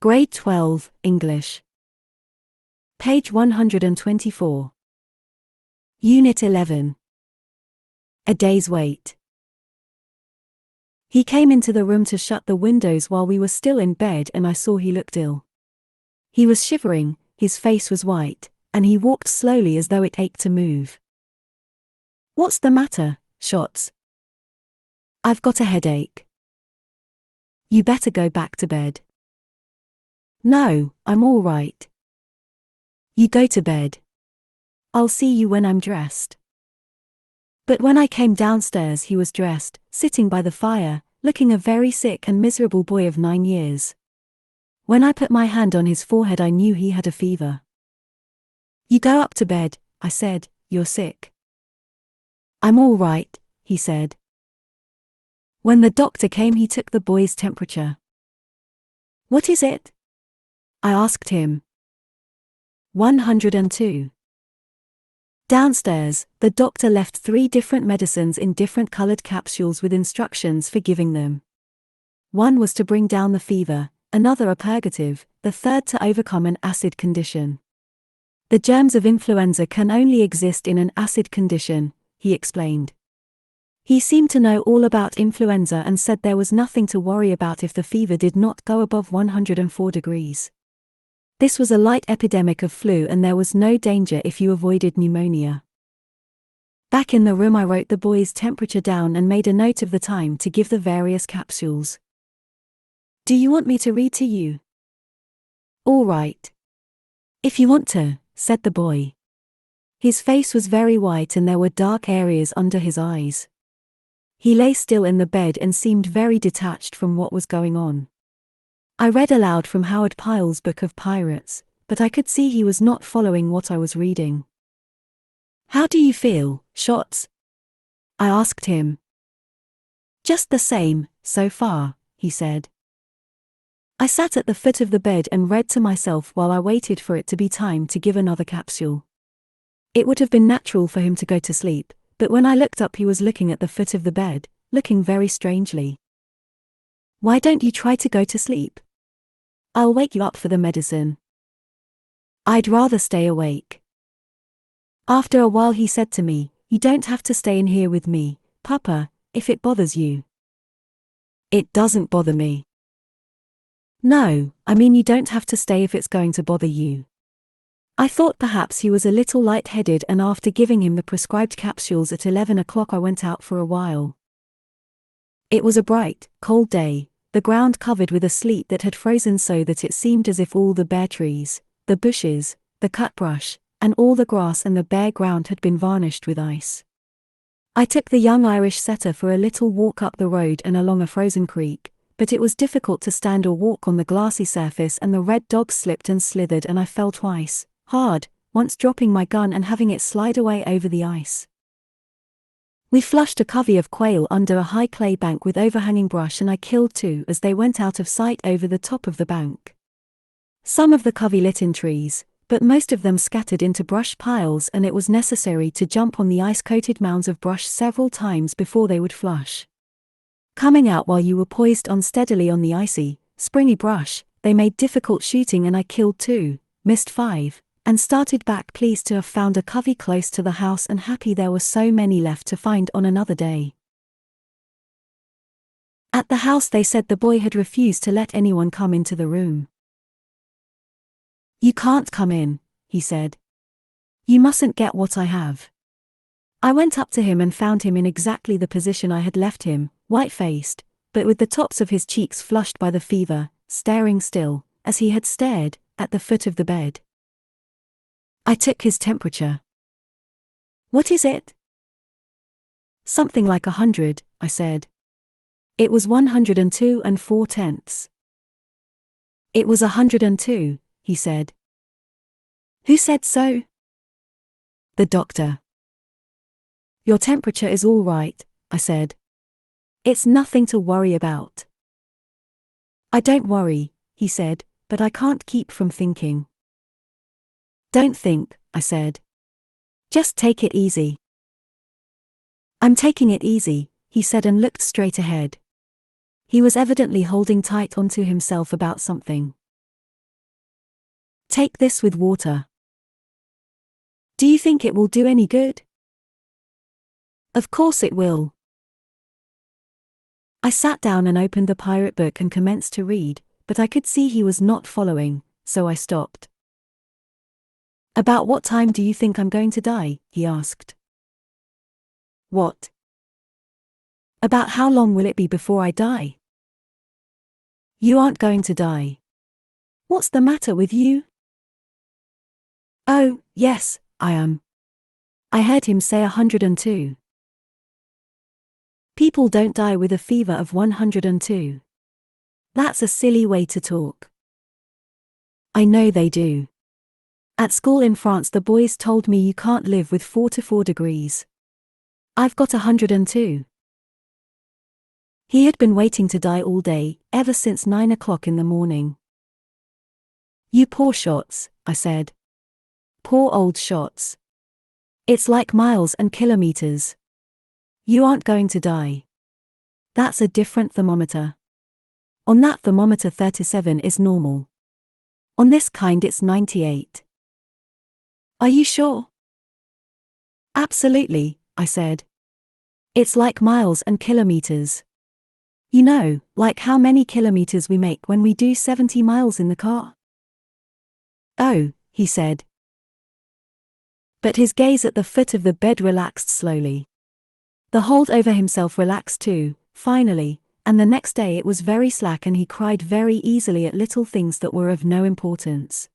Grade 12, English. Page 124. Unit 11. A day's wait. He came into the room to shut the windows while we were still in bed, and I saw he looked ill. He was shivering, his face was white, and he walked slowly as though it ached to move. "What's the matter, Shots?" "I've got a headache." "You better go back to bed." "No, I'm all right." "You go to bed. I'll see you when I'm dressed." But when I came downstairs he was dressed, sitting by the fire, looking a very sick and miserable boy of 9 years. When I put my hand on his forehead I knew he had a fever. "You go up to bed," I said, "you're sick." "I'm all right," he said. When the doctor came he took the boy's temperature. "What is it?" I asked him. 102. Downstairs, the doctor left 3 different medicines in different colored capsules with instructions for giving them. One was to bring down the fever, another a purgative, the third to overcome an acid condition. "The germs of influenza can only exist in an acid condition," he explained. He seemed to know all about influenza and said there was nothing to worry about if the fever did not go above 104 degrees. This was a light epidemic of flu and there was no danger if you avoided pneumonia. Back in the room I wrote the boy's temperature down and made a note of the time to give the various capsules. "Do you want me to read to you?" "All right. If you want to," said the boy. His face was very white and there were dark areas under his eyes. He lay still in the bed and seemed very detached from what was going on. I read aloud from Howard Pyle's Book of Pirates, but I could see he was not following what I was reading. "How do you feel, Shots?" I asked him. "Just the same, so far," he said. I sat at the foot of the bed and read to myself while I waited for it to be time to give another capsule. It would have been natural for him to go to sleep, but when I looked up he was looking at the foot of the bed, looking very strangely. "Why don't you try to go to sleep? I'll wake you up for the medicine." "I'd rather stay awake." After a while he said to me, "You don't have to stay in here with me, Papa, if it bothers you." "It doesn't bother me." "No, I mean you don't have to stay if it's going to bother you." I thought perhaps he was a little lightheaded and after giving him the prescribed capsules at 11 o'clock I went out for a while. It was a bright, cold day, the ground covered with a sleet that had frozen so that it seemed as if all the bare trees, the bushes, the cut brush, and all the grass and the bare ground had been varnished with ice. I took the young Irish setter for a little walk up the road and along a frozen creek, but it was difficult to stand or walk on the glassy surface and the red dogs slipped and slithered and I fell twice, hard, once dropping my gun and having it slide away over the ice. We flushed a covey of quail under a high clay bank with overhanging brush and I killed 2 as they went out of sight over the top of the bank. Some of the covey lit in trees, but most of them scattered into brush piles and it was necessary to jump on the ice-coated mounds of brush several times before they would flush. Coming out while you were poised unsteadily on the icy, springy brush, they made difficult shooting and I killed 2, missed 5, and started back pleased to have found a covey close to the house and happy there were so many left to find on another day. At the house they said the boy had refused to let anyone come into the room. "You can't come in," he said. "You mustn't get what I have." I went up to him and found him in exactly the position I had left him, white-faced, but with the tops of his cheeks flushed by the fever, staring still, as he had stared, at the foot of the bed. I took his temperature. "What is it?" "Something like 100, I said. It was 102 and 4/10. "It was 102, he said. "Who said so?" "The doctor." "Your temperature is all right," I said. "It's nothing to worry about." "I don't worry," he said, "but I can't keep from thinking." "Don't think," I said. "Just take it easy." "I'm taking it easy," he said and looked straight ahead. He was evidently holding tight onto himself about something. Take this with water. Do you think it will do any good? Of course it will. I sat down and opened the pirate book and commenced to read, but I could see he was not following, so I stopped. About what time do you think I'm going to die? He asked. What? About how long will it be before I die? You aren't going to die. What's the matter with you? Oh, yes, I am. I heard him say 102. People don't die with a fever of 102. That's a silly way to talk. I know they do. At school in France the boys told me you can't live with 44 degrees. I've got 102. He had been waiting to die all day, ever since 9 o'clock in the morning. You poor shots, I said. Poor old shots. It's like miles and kilometers. You aren't going to die. That's a different thermometer. On that thermometer 37 is normal. On this kind it's 98. Are you sure? Absolutely, I said. It's like miles and kilometers. You know, like how many kilometers we make when we do 70 miles in the car? Oh, he said. But his gaze at the foot of the bed relaxed slowly. The hold over himself relaxed too, finally, and the next day it was very slack and he cried very easily at little things that were of no importance.